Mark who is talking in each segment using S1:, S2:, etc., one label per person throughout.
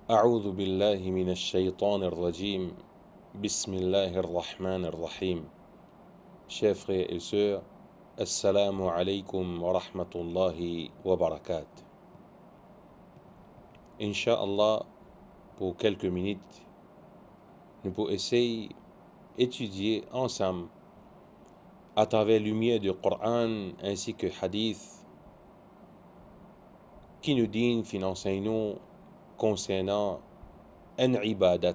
S1: أعوذ بالله من الشيطان الرجيم بسم الله الرحمن الرحيم. Chers frères et sœurs, Assalamu alaikum wa rahmatullahi wa barakatuh. Inch'Allah, pour quelques minutes, nous pouvons essayer d'étudier ensemble à travers la lumière du Coran ainsi que Hadith qui nous dit, qui nous enseigne concernant un ibadat.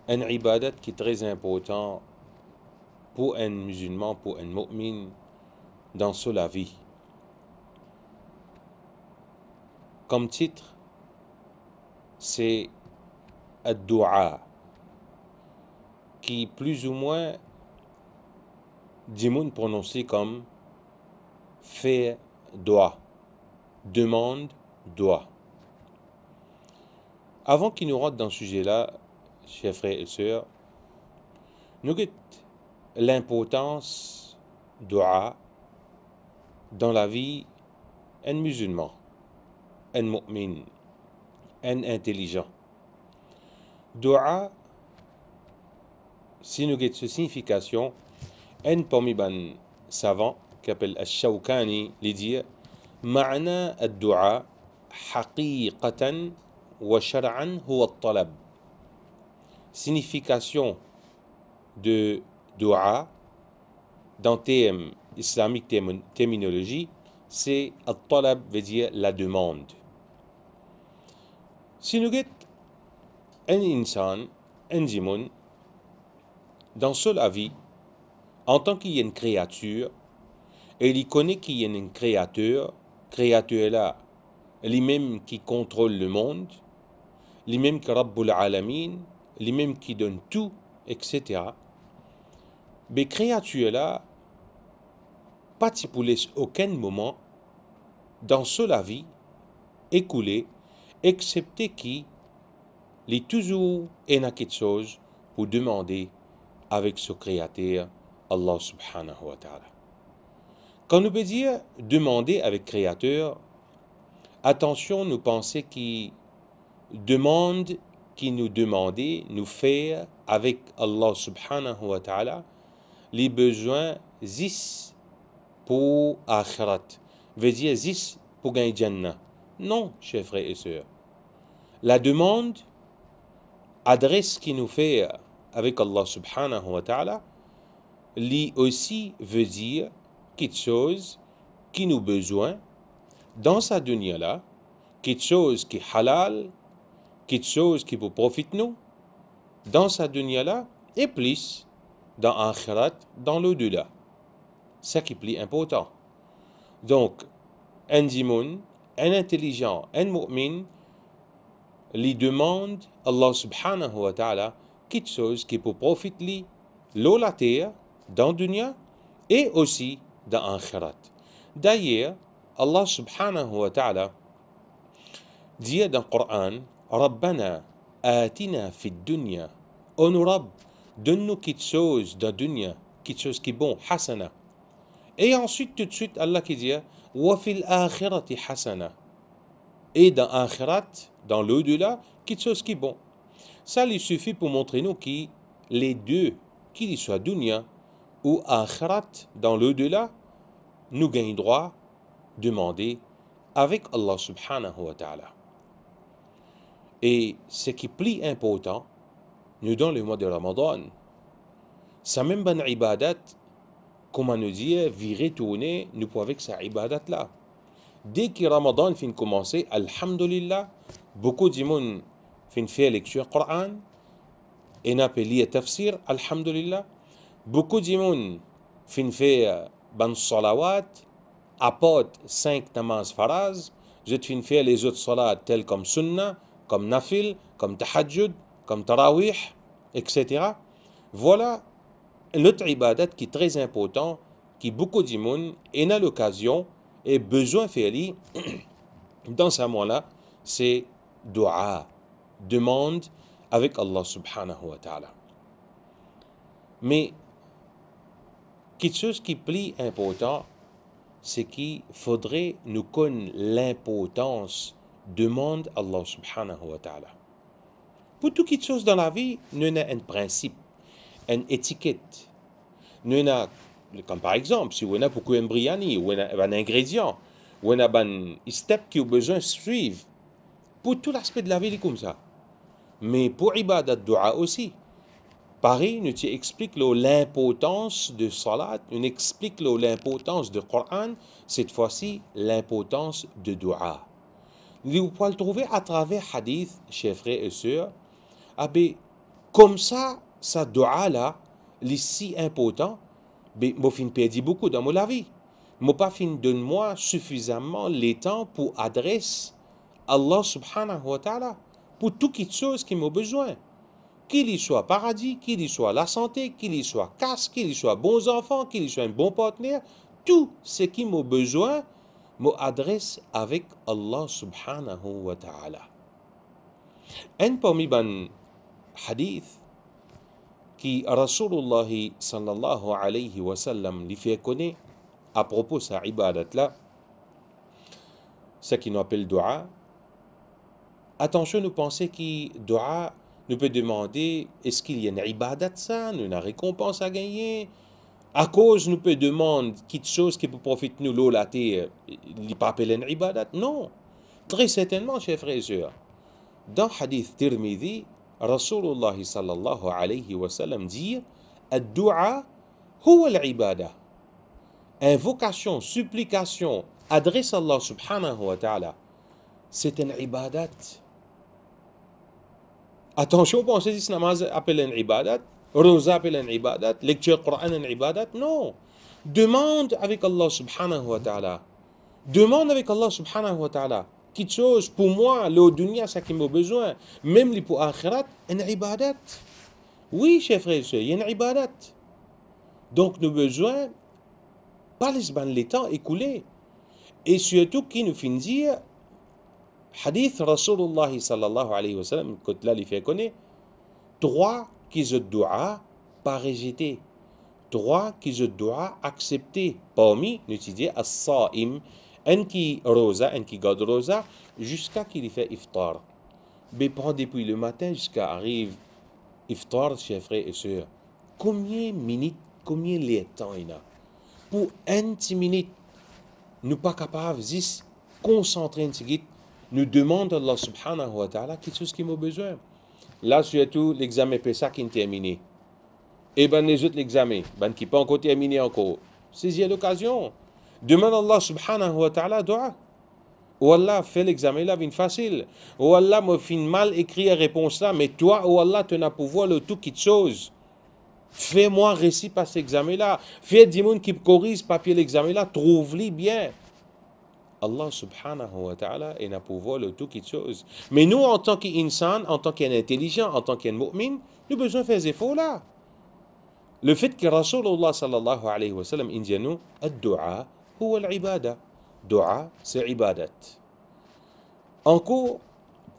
S1: Un ibadat qui est très important pour un musulman, pour un mu'min dans la vie. Comme titre, c'est Ad-Du'a, qui plus ou moins dit prononcé comme faire doigt, demande doigt. Avant qu'il nous rentre dans ce sujet-là, chers frères et sœurs, nous avons l'importance doua dans la vie d'un musulman, un mu'min, un intelligent. Doua, si nous avons cette signification, un parmi les savants qui appelle Al-Shawkani, il dit معنى الدعاء حقيقة وشرعا هو الطلب. Signification de dua dans termes islamiques, terminologie, c'est al-talab veut dire la demande. Si nous avons un insan, un djimoun, dans la vie, en tant qu'il y a une créature, et il connaît qu'il y a un créateur là, lui-même qui contrôle le monde, lui-même qui Rabbul Alamin, lui-même qui donne tout, etc. Mais créature là, pas pour laisser aucun moment dans la vie écoulé, excepté qu'il est toujours en a quelque chose pour demander avec ce créateur, Allah subhanahu wa ta'ala. Quand nous peut dire demander avec créateur, attention, nous pensons qu'il demande, qui nous demandait, nous faire avec Allah subhanahu wa ta'ala, les besoins zis pour akhirat, veut dire zis pour gagner Jannah. Non, chers frères et sœurs. La demande, adresse qui nous fait avec Allah subhanahu wa ta'ala, lui aussi veut dire quelque chose qui nous besoin dans sa dunya là, quelque chose qui est halal, quelque chose qui peut profiter nous dans sa dunya là, et plus dans akhirat, dans l'au-delà. C'est qui est plus important. Donc, un djimoun, un intelligent, un mu'min, lui demande Allah subhanahu wa ta'ala quelque chose qui peut profiter lui, la terre, dans dunya, et aussi dans akhirat. D'ailleurs, Allah subhanahu wa ta'ala dit dans le Coran, Rabbana atina fid dunya, oh nous Rabb, donne-nous quelque chose dans dunya, quelque chose qui est bon, hasana. Et ensuite, tout de suite, Allah qui dit, wa fil akhirati hasana. Et dans akhirat, dans l'au-delà, quelque chose qui est bon. Ça lui suffit pour montrer nous que les deux, qu'il soit dunya ou akhirat, dans l'au-delà, nous gagnons droit de demander avec Allah subhanahu wa ta'ala. Et ce qui est plus important, nous dans le mois de Ramadan, ça même ban ibadat, comment nous dire, virer, tourner, nous pouvons avec sa ibadat là. Dès que Ramadan fin commencer, alhamdulillah, beaucoup de monde fin faire lecture Coran, et n'a pas lié tafsir, alhamdulillah. Beaucoup de monde fin faire ban salawat, apporte 5 namaz faraz, je te fin faire les autres salats tels comme sunnah, comme nafil, comme tahajjud, comme tarawih, etc. Voilà notre ibadat qui est très important, qui beaucoup de monde a l'occasion et besoin de faire dans ce moment-là, c'est dua, demande avec Allah subhanahu wa ta'ala. Mais quelque chose qui est plus important, c'est qu'il faudrait nous connaître l'importance demande Allah subhanahu wa ta'ala. Pour toute chose dans la vie, nous avons un principe, une étiquette. Nous avons, comme par exemple, si vous avez beaucoup un biryani, ou un ingrédient, ou un step qui a besoin de suivre, pour tout l'aspect de la vie, c'est comme ça. Mais pour ibadat dua aussi, pareil, nous explique l'importance de salat, nous explique l'importance de Coran, cette fois-ci, l'importance de dua. Vous pouvez le trouver à travers hadith, chers frères et sœurs. Ah ben, comme ça dua-là, est si important, ben, moi, je perdu beaucoup dans ma vie. Moi, pas fin donne-moi suffisamment le temps pour adresser Allah subhanahu wa ta'ala pour toutes choses qui m'ont besoin. Qu'il y soit paradis, qu'il y soit la santé, qu'il y soit casse, qu'il y soit bons enfants, qu'il y soit un bon partenaire, tout ce qui m'ont besoin, m'adresse avec Allah subhanahu wa ta'ala. Un parmi les hadiths qui Rasulullah sallallahu alayhi wa sallam lui fait connaître à propos de sa ibadat là, ce qu'il appelle dua. Attention, nous pensons que dua, nous peut demander est-ce qu'il y a une ibadat ça, une récompense à gagner. À cause, nous peut demander quelque chose qui peut profiter nous l'eau la terre, il n'est pas appelé une ibadat. Non, très certainement, chers frères et sœurs. Dans hadith Tirmidhi, Rasulullah sallallahu alayhi wa sallam dit ad-du'a huwa al-ibada. Invocation, supplication, adresse à Allah subhanahu wa ta'ala, c'est une ibadat. Attention, pensez que ce namaz appelle une ibadat, rosa appelle une ibadat, lecture Coran une ibadat. Non. Demande avec Allah subhanahu wa ta'ala. Demande avec Allah subhanahu wa ta'ala. Quelque chose pour moi, le dunya, ça qui m'a besoin. Même pour akhirat, une ibadat. Oui, chers frères et sœurs, il y a une ibadat. Donc, nous avons besoin, pas les temps écoulés. Et surtout, qui nous finit dire, hadith Rasulullah sallallahu alayhi wa sallam, que là, il fait connaître, 3 qui se doivent pas rejeter. 3 qui se doivent accepter. Parmi, nous disons, as-sa'im, un qui rosa, un qui garde rosa, jusqu'à qu'il fait iftar. Mais prend depuis le matin jusqu'à arrive iftar, chers frères et sœurs. Combien de minutes, combien de temps il y a? Pour 1 minute, nous pas capables de se concentrer en ce nous demandons à Allah subhanahu wa ta'ala quelque chose qui m'a besoin. Là, surtout, l'examen PESA qui est terminé. Et bien, les autres l'examen, ben, qui n'est pas encore terminé encore. Saisis l'occasion. Demande à Allah subhanahu wa ta'ala dua. Oh Allah, fais l'examen là, bien facile. Oh Allah, moi, fin mal écrit la réponse là, mais toi, oh Allah, tu as pouvoir le tout qui chose. Fais-moi récit par cet examen là. Fais des gens qui corrigent papier l'examen là, trouve-les bien. Allah subhanahu wa ta'ala est à pouvoir le tout qui chose. Mais nous, en tant qu'insan, en tant qu'intelligent, en tant qu'un mu'min, nous avons besoin de faire des efforts là. Le fait que Rasulullah sallallahu alayhi wa sallam dit nous, ad-du'a huwa al-ibada. Dua, c'est ibadat. Encore,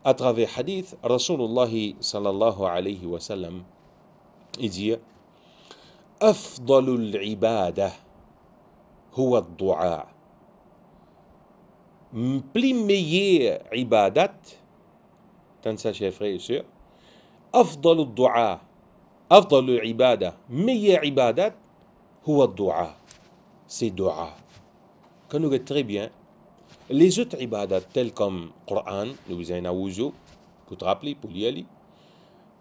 S1: à travers hadith, Rasulullah sallallahu alayhi wa sallam, il dit, afdalul ibada huwa ad-du'a. Plus meilleur ibadat, tant ça, chers frères et sœurs, afdalul du'a, afdalul ibada, meilleur ibadat, huwa ad-du'a. C'est dua. Quand nous regardons très bien, les autres ibadat, tels comme Coran, nous besoin d'un wuzu, pour te rappeler, pour lire,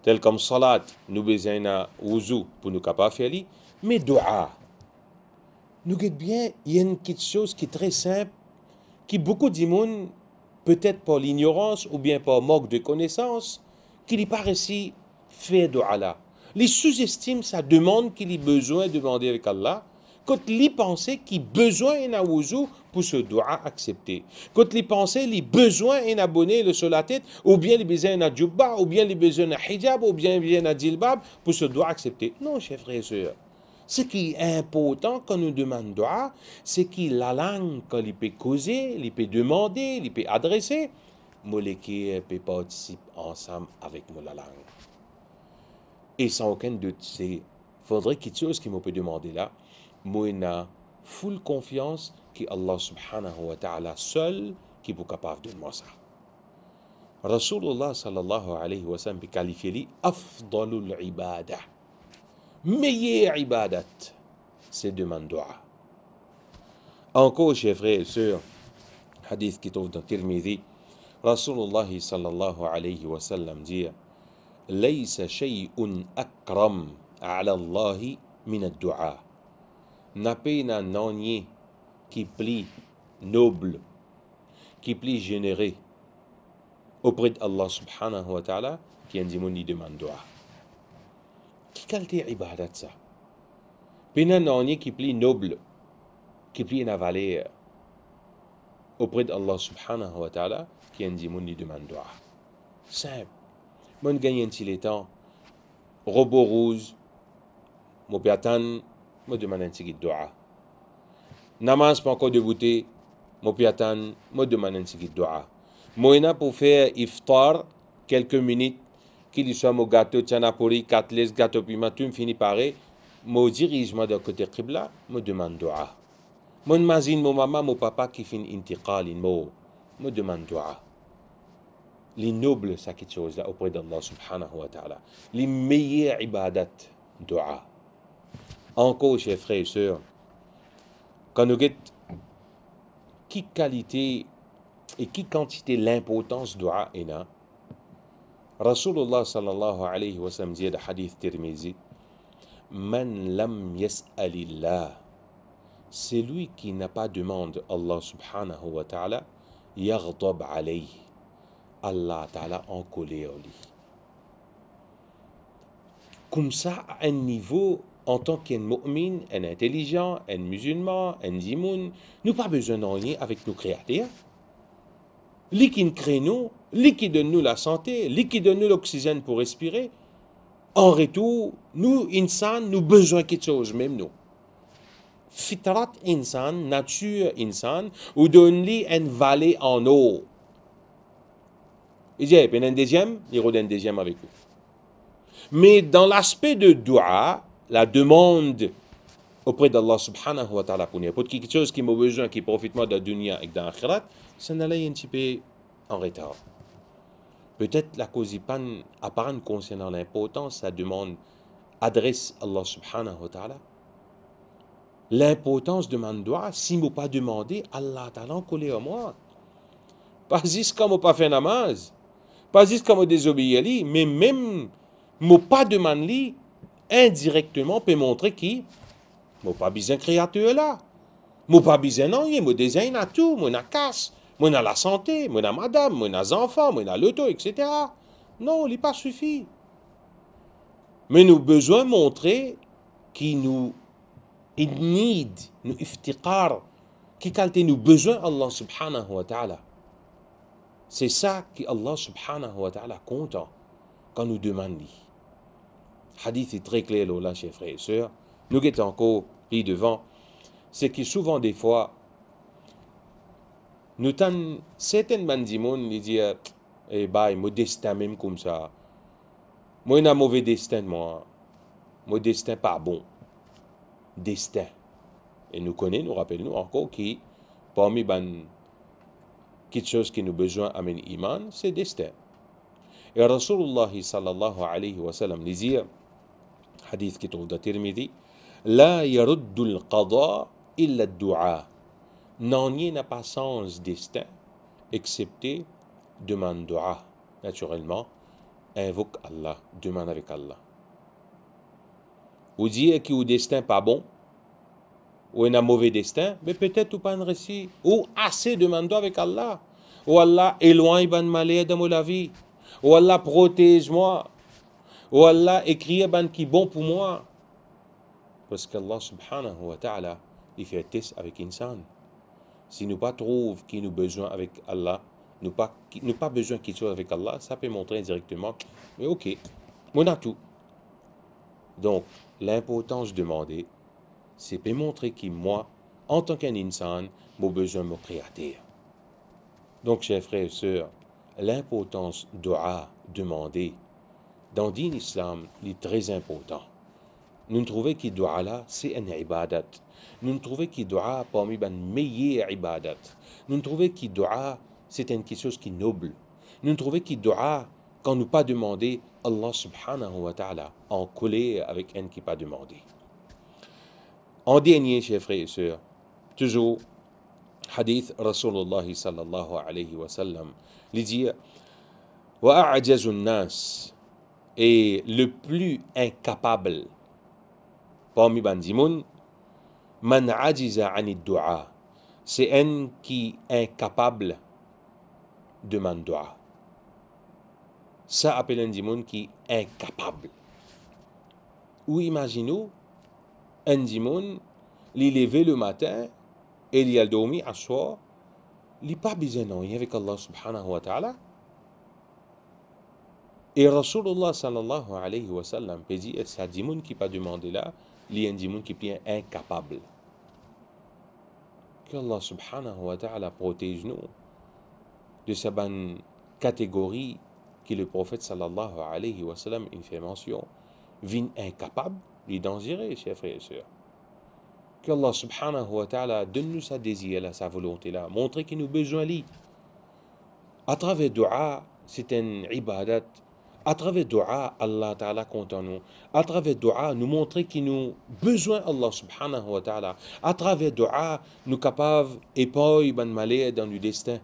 S1: tels comme Salat, nous besoin d'un wuzu, pour nous capables de faire, mais dua. Nous regardons bien, il y a une petite chose qui est très simple, qui beaucoup de monde, peut-être par l'ignorance ou bien par manque de connaissance, qui n'est pas réussi faire dua là. Les sous-estiment sa demande qu'il a besoin de demander avec Allah, quand les pensées qui besoin d'un wuzu pour ce doua accepter. Quand les pensées les besoin d'un abonné le sur la tête, ou bien les besoin d'un djubba, ou bien les besoin d'un hijab, ou bien d'un djilbab pour ce doua accepter. Non, chers frères et sœurs. Ce qui est important quand nous demandons doua, c'est que la langue, quand il peut causer, il peut demander, il peut adresser, molécule peut participer ensemble avec la langue. Et sans aucun doute, il faudrait quelque chose qui me peut demander là. Moi, j'ai full confiance que Allah subhanahu wa ta'ala seul qui est capable de moi ça. Rasulullah sallallahu alayhi wa sallam qualifie afdalul ibadah. Meilleure ibadat, c'est demander dua. Encore, chers frères et sœurs, hadith qui trouve dans Tirmidhi, Rasulullah sallallahu alayhi wa sallam dit Laysa shay'un akram ala Allahi min ad-du'a. N'a pas na nanye qui plie noble, qui plie généreux auprès d'Allah subhanahu wa ta'ala, qui en dit mon demande dua. Qui qualité ibadat ça? Pena nanye qui plie noble, qui plie na valeur auprès d'Allah subhanahu wa ta'ala, qui en dit mon demande dua. Simple. Mon gagne un temps, robot rouge, mon piatan, me demande un petit dua. Namaz pas encore débouté, mon piatan, me demande un petit dua. Moi, pour faire iftar, quelques minutes, qu'il soit mon gâteau, tchanapuri, katles, gâteau piment, tout me finit pareil, mon dirigement de côté Qibla, me demande dua. Mon mazine, mon maman, mon papa qui finit intiqal, me demande dua. Les nobles, ça quelque chose là auprès d'Allah subhanahu wa ta'ala. Les meilleures ibadat, dua. Encore, chers frères et sœurs, quand nous regardons qui qualité et qui quantité l'importance dua est là, Rasulullah sallallahu alayhi wa sallam dit dans le hadith Tirmizi, Man lam yas'alillah, c'est lui qui n'a pas demandé Allah subhanahu wa ta'ala, yaghdab alayhi. Allah Ta'ala en colère lui. Comme ça, à un niveau, en tant qu'un mu'min, un intelligent, un musulman, un zimoun, nous pas besoin de rien avec nos créateurs. Lui qui nous crée nous, lui qui donne nous la santé, lui qui donne nous l'oxygène pour respirer. En retour, nous, insan, nous besoin de quelque chose, même nous. Fitrat insan, nature insan, ou donne-lui une vallée en eau. Il dit, il y a un deuxième, il y a un deuxième avec vous. Mais dans l'aspect de dua, la demande auprès d'Allah subhanahu wa ta'ala pour quelque chose qui m'a besoin, qui profite moi de la dunya et de l'akhirat, ça n'allait un petit peu en retard. Peut-être la cause apparente concernant l'importance, sa demande adresse Allah subhanahu wa ta'ala. L'importance de ma dua, si je ne pas demandé, Allah ta'ala en collé à moi. Pas juste comme je pas fait namaz. Pas juste comme désobéir, mais même, je pas demandé indirectement peut montrer qui, je pas besoin de créature là. Je pas besoin de rien, je désigne à tout, je na casse, je na la santé, je na madame, je na enfants, je na l'auto, etc. Non, il n'est pas suffit. Mais nous avons besoin de montrer qui nous need, nous iftiqar, qui qualité nous besoin Allah subhanahu wa ta'ala. C'est ça que Allah subhanahu wa ta'ala compte quand nous demandons. Hadith est très clair là, chers frères et sœurs. Nous qui sommes encore pris devant, c'est que souvent des fois, nous avons certaines bandimons qui disent eh ben, mon destin même comme ça. Moi, j'ai un mauvais destin, moi. Mon destin pas bon. Destin. Et nous connaissons, nous rappelons encore que parmi les quelque chose qui nous besoin amen iman, c'est destin. Et Rasulullah sallallahu alayhi wa sallam dit, hadith qui trouve dans Tirmidhi, La yaruddul qada illa dua. N'en n'a pas sens destin, excepté demande dua. Naturellement, invoque Allah, demande avec Allah. Ou dire que le destin pas bon, ou un mauvais destin, mais peut-être ou pas un récit, ou assez demande avec Allah, ou Allah éloigne ban malheur de ma vie, ou Allah protège-moi, ou Allah écrit ban qui bon pour moi. Parce qu'Allah subhanahu wa ta'ala, il fait test avec insan. Si nous pas trouve qui nous besoin avec Allah, nous pas besoin qu'il soit avec Allah, ça peut montrer directement, mais ok, on a tout. Donc, l'importance de demander, c'est pour montrer que moi, en tant qu'un insan, j'ai besoin de mon créateur. Donc, chers frères et sœurs, l'importance de dua, demander, dans le din islam, est très important. Nous trouvons que dua là, c'est un ibadat. Nous trouvons que dua parmi les meilleures ibadat. Nous trouvons que dua, c'est quelque chose qui est noble. nous trouvons qui dua quand nous pas demandé Allah subhanahu wa ta'ala en collé avec un qui pas demandé. En dernier, chers frères et sœurs, toujours hadith Rasulullah sallallahu alayhi wa sallam, il dit wa a'jazun nas, et le plus incapable parmi bandimoun, man ajiza ani dua, c'est un qui est incapable de demander dua. Ça appelle un dimon qui est incapable. Ou imaginez un dimon, il est levé le matin et il a dormi à soir, il n'est pas besoin avec Allah subhanahu wa ta'ala. Et Rasulullah sallallahu alayhi wa sallam peut dire, c'est un dimon qui n'a pas demandé là, il y a un dimon qui est incapable. Que Allah subhanahu wa ta'ala protège nous de cette catégorie que le prophète sallallahu alayhi wa sallam fait mention, vin incapable, il est dangereux, chers frères et sœurs. Que Allah subhanahu wa ta'ala donne-nous sa désir, là, sa volonté là, montrer qu'il nous a besoin de lui. À travers dua, c'est un ibadat. À travers dua, Allah ta'ala compte en nous. À travers dua, nous montrer qu'il nous a besoin Allah subhanahu wa ta'ala. À travers dua, nous capables épauler ban malheur dans le destin.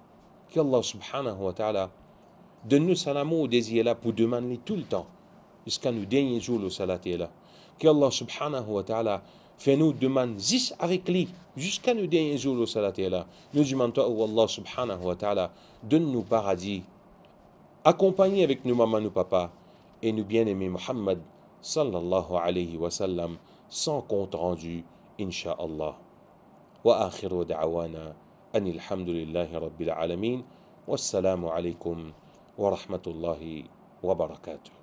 S1: Que Allah subhanahu wa ta'ala donne-nous salamou au désir là pour demander tout le temps. Jusqu'à nous dernier jour le salat est là. Que Allah subhanahu wa ta'ala fait nous demander juste avec lui. Jusqu'à nous dernier jour le salat est là. Nous demandons à Allah subhanahu wa ta'ala donne-nous paradis. Accompagné avec nous maman, nous papa et nous bien-aimés Muhammad sallallahu alayhi wa sallam sans compte rendu, insha'Allah. Wa akhiru da'wana anil hamdulillahi rabbil alamin. Wassalamu alaykum wa rahmatullahi wa barakatuh.